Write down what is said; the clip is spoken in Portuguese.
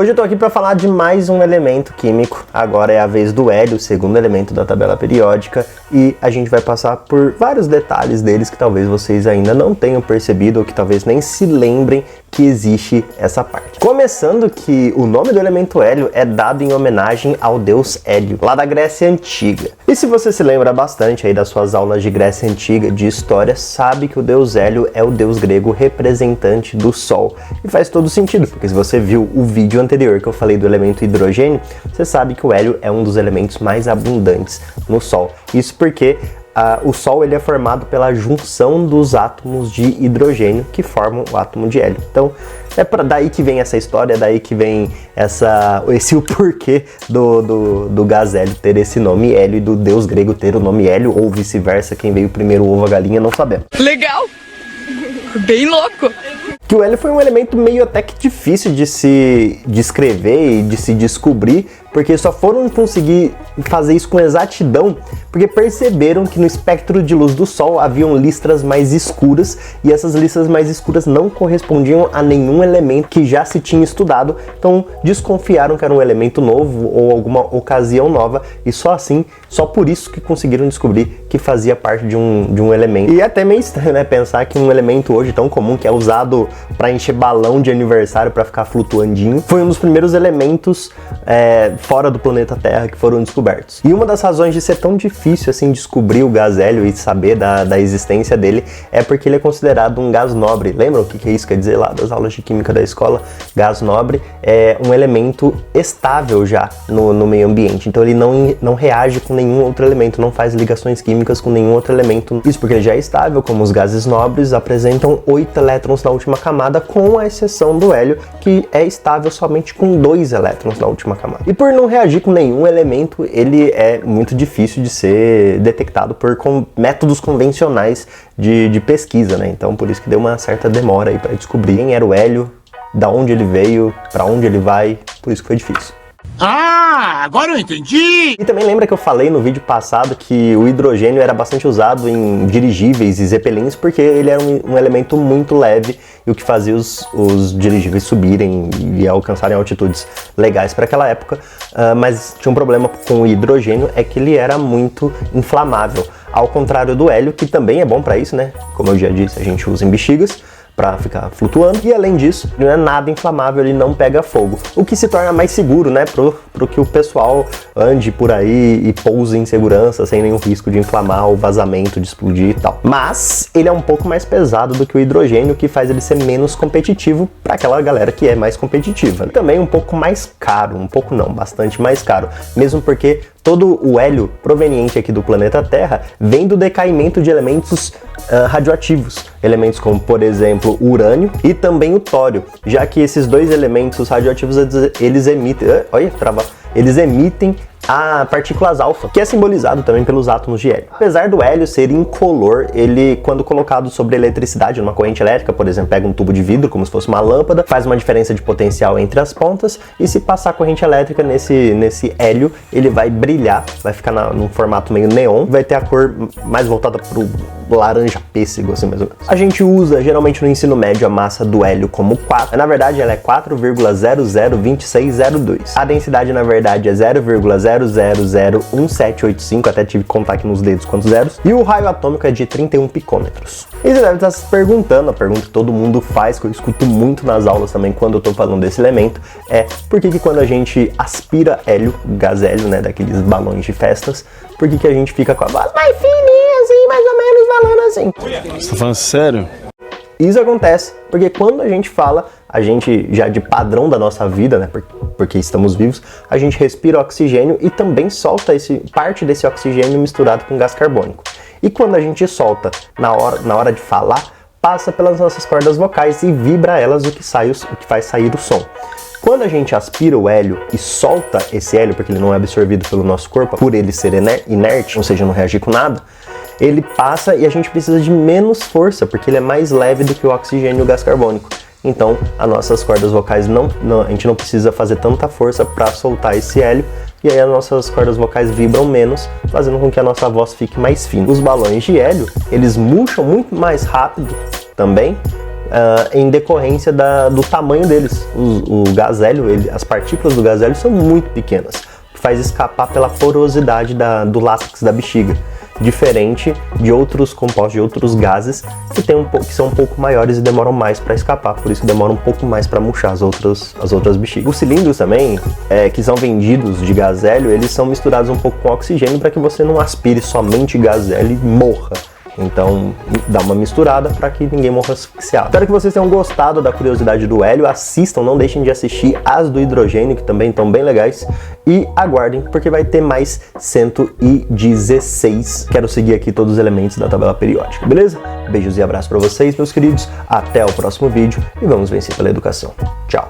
Hoje eu tô aqui para falar de mais um elemento químico. Agora é a vez do hélio, o segundo elemento da tabela periódica, e a gente vai passar por vários detalhes deles que talvez vocês ainda não tenham percebido ou que talvez nem se lembrem que existe essa parte. Começando que o nome do elemento hélio é dado em homenagem ao deus Hélio, lá da Grécia Antiga. E se você se lembra bastante aí das suas aulas de Grécia Antiga, de história, sabe que o deus Hélio é o deus grego representante do Sol. E faz todo sentido, porque se você viu o vídeo anterior que eu falei do elemento hidrogênio, você sabe que o hélio é um dos elementos mais abundantes no Sol. Isso porque o Sol ele é formado pela junção dos átomos de hidrogênio que formam o átomo de hélio. Então, daí que vem essa história, daí que vem o porquê do gás hélio ter esse nome hélio e do deus grego ter o nome hélio, ou vice-versa, quem veio primeiro, o ovo ou a galinha, não sabemos. Legal! Bem louco! Que o hélio foi um elemento meio até que difícil de se descrever e de se descobrir, porque só foram conseguir fazer isso com exatidão porque perceberam que no espectro de luz do Sol haviam listras mais escuras e essas listras mais escuras não correspondiam a nenhum elemento que já se tinha estudado, então desconfiaram que era um elemento novo ou alguma ocasião nova e só por isso que conseguiram descobrir que fazia parte de um elemento. E é até meio estranho, né, pensar que um elemento hoje tão comum que é usado para encher balão de aniversário para ficar flutuandinho foi um dos primeiros elementos fora do planeta Terra que foram descobertos. E uma das razões de ser tão difícil assim descobrir o gás hélio e saber da existência dele é porque ele é considerado um gás nobre. Lembram o que isso quer dizer lá das aulas de química da escola? Gás nobre é um elemento estável já no meio ambiente, então ele não reage com nenhum outro elemento, não faz ligações químicas com nenhum outro elemento. Isso porque ele já é estável, como os gases nobres apresentam 8 elétrons na última camada, com a exceção do hélio, que é estável somente com 2 elétrons na última camada. E por não reagir com nenhum elemento, ele é muito difícil de ser detectado por métodos convencionais de pesquisa, né? Então por isso que deu uma certa demora aí para descobrir quem era o hélio, da onde ele veio, para onde ele vai, por isso que foi difícil. Ah, agora eu entendi! E também lembra que eu falei no vídeo passado que o hidrogênio era bastante usado em dirigíveis e zeppelins porque ele era um elemento muito leve e o que fazia os dirigíveis subirem e alcançarem altitudes legais para aquela época, mas tinha um problema com o hidrogênio, é que ele era muito inflamável, ao contrário do hélio, que também é bom para isso, né? Como eu já disse, a gente usa em bexigas para ficar flutuando, e além disso, ele não é nada inflamável, ele não pega fogo, o que se torna mais seguro, né, pro que o pessoal ande por aí e pouse em segurança, sem nenhum risco de inflamar ou vazamento, de explodir e tal. Mas ele é um pouco mais pesado do que o hidrogênio, o que faz ele ser menos competitivo para aquela galera que é mais competitiva. Também um pouco mais caro, um pouco não, bastante mais caro, mesmo porque todo o hélio proveniente aqui do planeta Terra vem do decaimento de elementos radioativos. Elementos como, por exemplo, o urânio e também o tório, já que esses dois elementos radioativos eles emitem a partículas alfa, que é simbolizado também pelos átomos de hélio. Apesar do hélio ser incolor, ele, quando colocado sobre eletricidade, numa corrente elétrica, por exemplo, pega um tubo de vidro, como se fosse uma lâmpada, faz uma diferença de potencial entre as pontas, e se passar corrente elétrica nesse hélio, ele vai brilhar, vai ficar num formato meio neon, vai ter a cor mais voltada pro laranja pêssego, assim, mais ou menos. A gente usa, geralmente no ensino médio, a massa do hélio como 4. Na verdade, ela é 4,002602. A densidade, na verdade, é 0,0001785, até tive que contar aqui nos dedos quantos zeros. E o raio atômico é de 31 picômetros. E você deve estar se perguntando, a pergunta que todo mundo faz, que eu escuto muito nas aulas também quando eu tô falando desse elemento, é por que quando a gente aspira hélio, gás hélio, né, daqueles balões de festas, por que a gente fica com a voz mais fininha, assim, mais ou menos falando assim? Você tá falando sério? Isso acontece porque quando a gente fala, a gente já de padrão da nossa vida, né, porque estamos vivos, a gente respira oxigênio e também solta parte desse oxigênio misturado com gás carbônico. E quando a gente solta na hora de falar, passa pelas nossas cordas vocais e vibra elas o que faz sair o som. Quando a gente aspira o hélio e solta esse hélio, porque ele não é absorvido pelo nosso corpo, por ele ser inerte, ou seja, não reagir com nada, ele passa e a gente precisa de menos força, porque ele é mais leve do que o oxigênio e o gás carbônico. Então, as nossas cordas vocais a gente não precisa fazer tanta força para soltar esse hélio, e aí as nossas cordas vocais vibram menos, fazendo com que a nossa voz fique mais fina. Os balões de hélio, eles murcham muito mais rápido também em decorrência do tamanho deles. O gazélio, as partículas do gazélio são muito pequenas, faz escapar pela porosidade do látex da bexiga, diferente de outros compostos, de outros gases que são um pouco maiores e demoram mais para escapar, por isso que demora um pouco mais para murchar as outras bexigas. Os cilindros também, que são vendidos de gazélio, eles são misturados um pouco com oxigênio para que você não aspire somente gazélio e morra. Então, dá uma misturada para que ninguém morra asfixiado. Espero que vocês tenham gostado da curiosidade do hélio. Assistam, não deixem de assistir as do hidrogênio, que também estão bem legais. E aguardem, porque vai ter mais 116. Quero seguir aqui todos os elementos da tabela periódica, beleza? Beijos e abraços para vocês, meus queridos. Até o próximo vídeo e vamos vencer pela educação. Tchau!